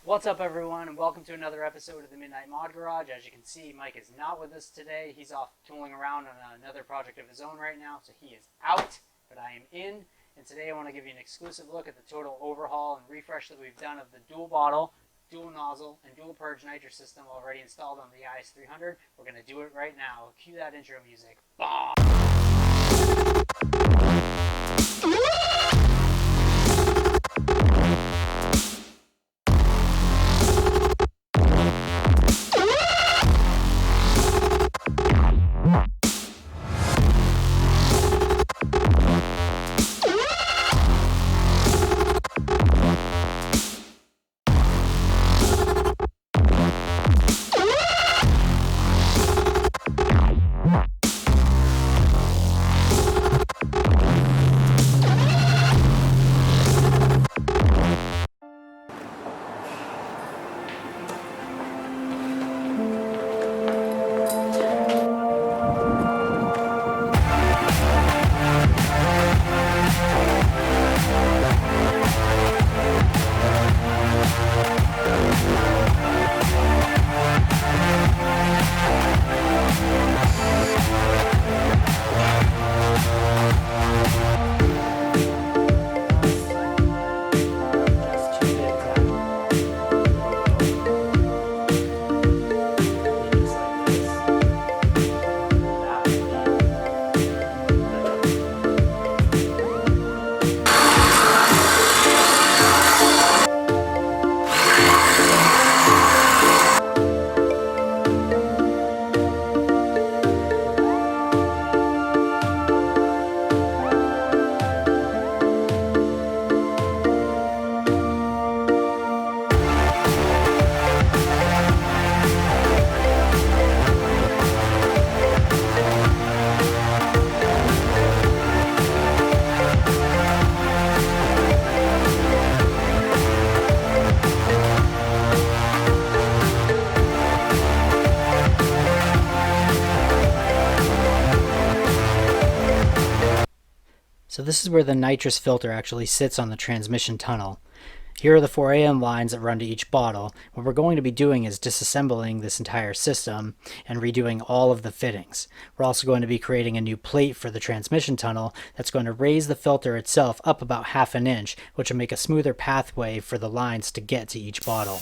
What's up, everyone, and welcome to another episode of the Midnight Mod Garage. As you can see, Mike is not with us today. He's off tooling around on another project of his own right now, so he is out, but I am in. And today I want to give you an exclusive look at the total overhaul and refresh that we've done of the dual bottle, dual nozzle, and dual purge nitrous system already installed on the IS300. We're going to do it right now. Cue that intro music. Bah! So this is where the nitrous filter actually sits on the transmission tunnel. Here are the 4AM lines that run to each bottle. What we're going to be doing is disassembling this entire system and redoing all of the fittings. We're also going to be creating a new plate for the transmission tunnel that's going to raise the filter itself up about 1/2 inch, which will make a smoother pathway for the lines to get to each bottle.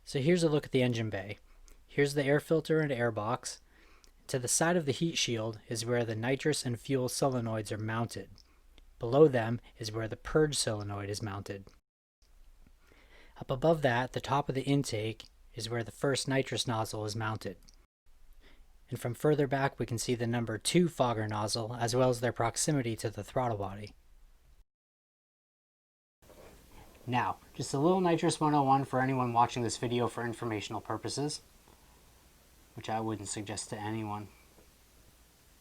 So here's a look at the engine bay. Here's the air filter and air box. To the side of the heat shield is where the nitrous and fuel solenoids are mounted. Below them is where the purge solenoid is mounted. Up above that, the top of the intake is where the first nitrous nozzle is mounted. And from further back we can see the number 2 fogger nozzle as well as their proximity to the throttle body. Now, just a little Nitrous 101 for anyone watching this video for informational purposes, which I wouldn't suggest to anyone.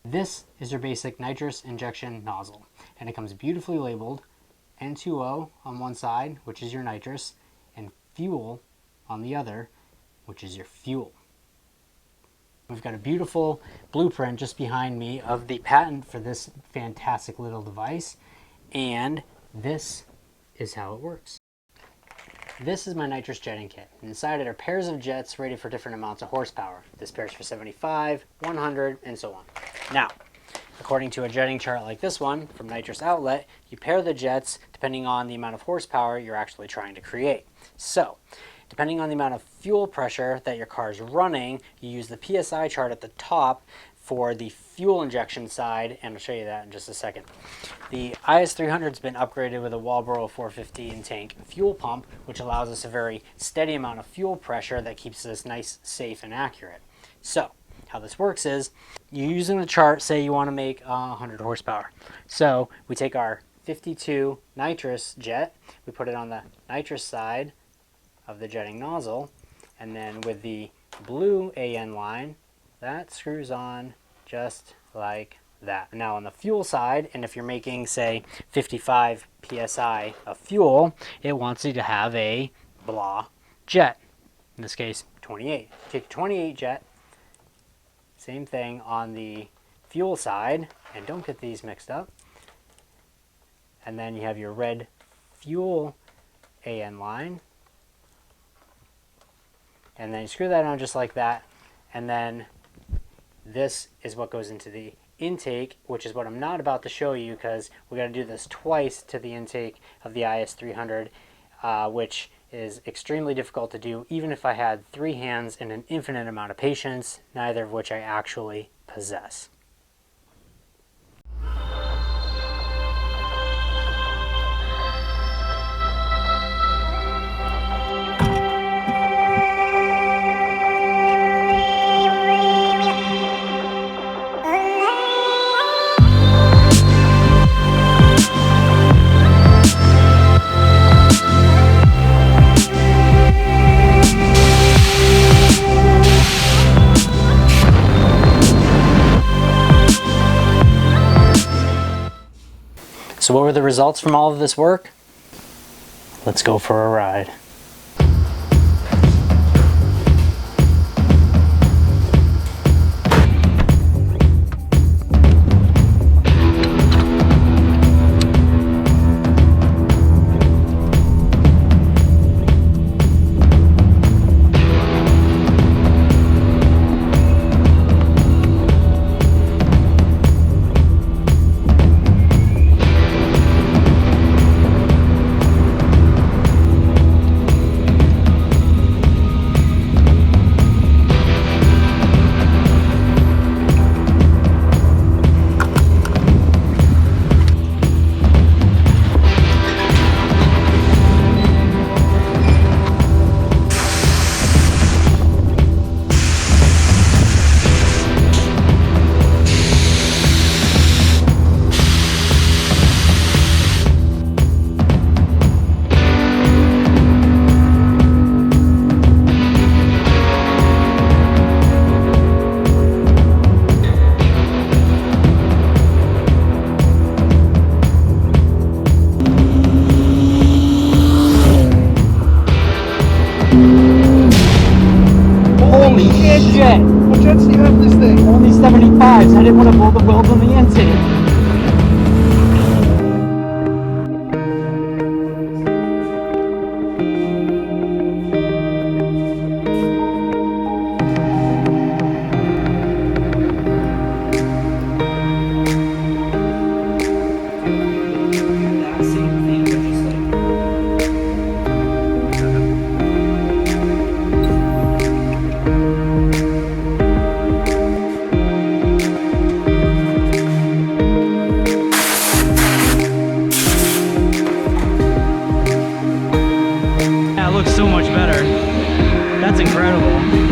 This is your basic nitrous injection nozzle, and it comes beautifully labeled N2O on one side, which is your nitrous, and fuel on the other, which is your fuel. We've got a beautiful blueprint just behind me of the patent for this fantastic little device, and this is how it works. This is my nitrous jetting kit. Inside it are pairs of jets rated for different amounts of horsepower. This pairs for 75, 100, and so on. Now, according to a jetting chart like this one from Nitrous Outlet, you pair the jets depending on the amount of horsepower you're actually trying to create. So, depending on the amount of fuel pressure that your car is running, you use the PSI chart at the top for the fuel injection side, and I'll show you that in just a second. The IS300 has been upgraded with a Walbro 415 tank fuel pump, which allows us a very steady amount of fuel pressure that keeps us nice, safe, and accurate. So, how this works is, you're using the chart, say you want to make 100 horsepower. So, we take our 52 nitrous jet, we put it on the nitrous side of the jetting nozzle, and then with the blue AN line, that screws on just like that. Now on the fuel side, and if you're making say 55 psi of fuel, it wants you to have a blah jet. In this case, 28. Take 28 jet, same thing on the fuel side, and don't get these mixed up. And then you have your red fuel AN line, and then you screw that on just like that, and then this is what goes into the intake, which is what I'm not about to show you because we got to do this twice to the intake of the IS300, which is extremely difficult to do even if I had 3 hands and an infinite amount of patience, neither of which I actually possess. So what were the results from all of this work? Let's go for a ride. Holy shit! What jets do you have in this thing? Only 75s. I didn't want to blow the welds on the intake. incredible.